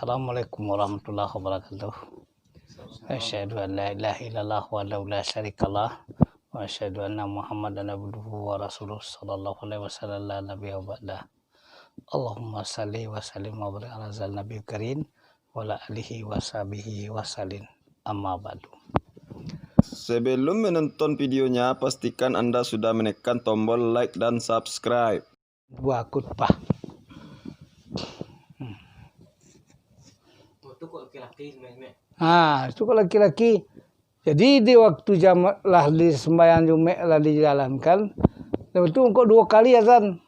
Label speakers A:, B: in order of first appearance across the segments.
A: Assalamualaikum warahmatullahi wabarakatuh. Asyhadu an la ilaha illallah wa la syarikalah wa asyhadu anna Muhammadan abduhu wa rasuluh sallallahu alaihi wasallam la nabiyya ba'da. Allahumma salli wa sallim wa barik ala zal nabi karim wa ala alihi wa sahbihi wa sallim. Amma ba'du.
B: Sebelum menonton videonya, pastikan Anda sudah menekan tombol like dan subscribe.
A: Dua khutbah. Itu kok laki-laki. Jadi di waktu jam lah di sembahyang Jumat lah dijalankan, itu kok dua kali azan.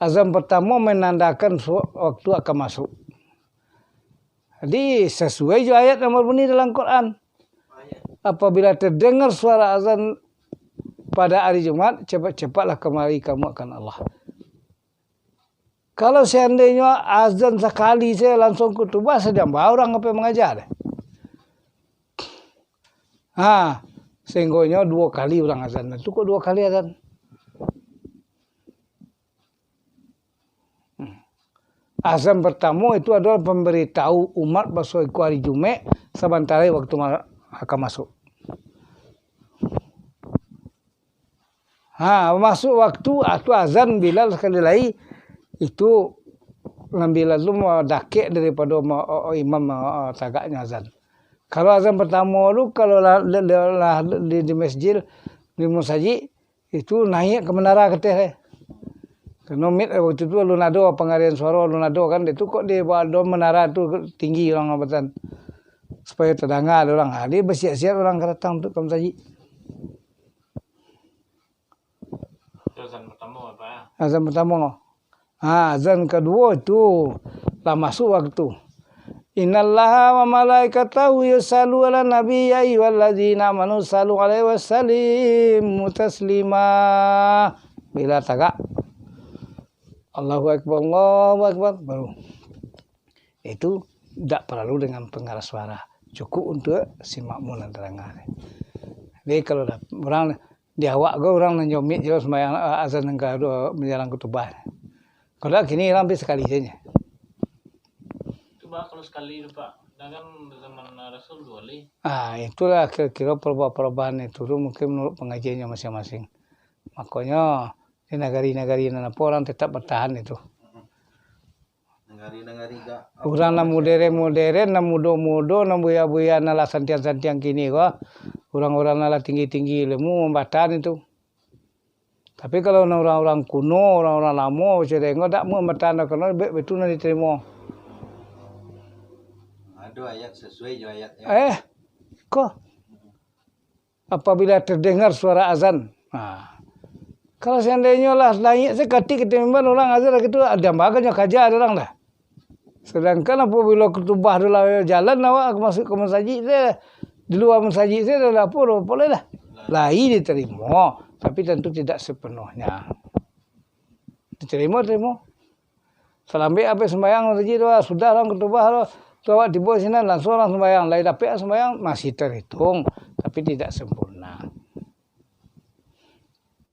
A: Azan pertama menandakan waktu akan masuk. Jadi sesuai juga ayat yang berbunyi dalam Quran. Apabila terdengar suara azan pada hari Jumat, cepat-cepatlah kemari kamu akan Allah. Kalau seandainya azan sekali saya langsung khutbah, sedang orang apa mengajar. Sehingga dua kali orang azan. Itu kok dua kali azan? Azan pertama itu adalah pemberitahu umat bahwa hari Jumat sebentar waktu akan masuk. Masuk waktu atau azan Bilal sekali lagi itu Bilal itu mau dakik daripada imam tagaknya azan. Kalau azan pertama itu kalau di masjid di musajid itu naik ke menara keteh. Karena waktu itu ulun ada pengarian suara ulun ada kan itu kok di bawah menara itu tinggi orang abatan supaya terdengar orang. Dia bersiap-siap orang datang untuk ke masjid.
C: Azan pertama apa?
A: Azan pertama. Azan kedua itu lah masuk waktu. Innallaha wa malaikatahu yusallu 'alan nabi ya ayyuhalladzina amanu sallu 'alaihi wa sallimu taslima. Bila tagak Allahu akbar baru. Itu tidak perlu dengan pengeras suara. Cukup untuk si makmum dan terdengar. Jadi kalau orang di awak orang nyomit je sembahyang azan engkau menjalan khutbah. Kalau kini hampir sekali saja.
C: Coba kalau sekali Pak, kan zaman Rasul 2 kali.
A: Itulah kira-kira perubahan itu mungkin menurut pengajiannya masing-masing. Makanya di negari-negari mana orang tetap bertahan itu.
B: Negari-negari gak.
A: Orang na modern, na muda-muda, na buya-buya, na lah santiang-santiang kini kok. Orang-orang na lah tinggi-tinggi ilmu membertahan itu. Tapi kalau orang-orang kuno, orang-orang lama, sedengok tak mau bertahan karena betul nak diterima.
B: Ada ayat sesuai je ayatnya.
A: Kok apabila terdengar suara azan. Kalau seandainya lah naik seketik ketimbangan orang azan itu ada baganya kajar orang dah. Sedangkan apabila khutbah dalam jalan awak masuk ke masjid saya di luar masjid saya dah boleh dah. Lain diterima, tapi tentu tidak sepenuhnya. Diterima. Selambi apa sembahyang masjid sudah orang khutbah awak di bawah sini langsung orang sembahyang, lain tapi sembahyang masih terhitung, tapi tidak sempurna.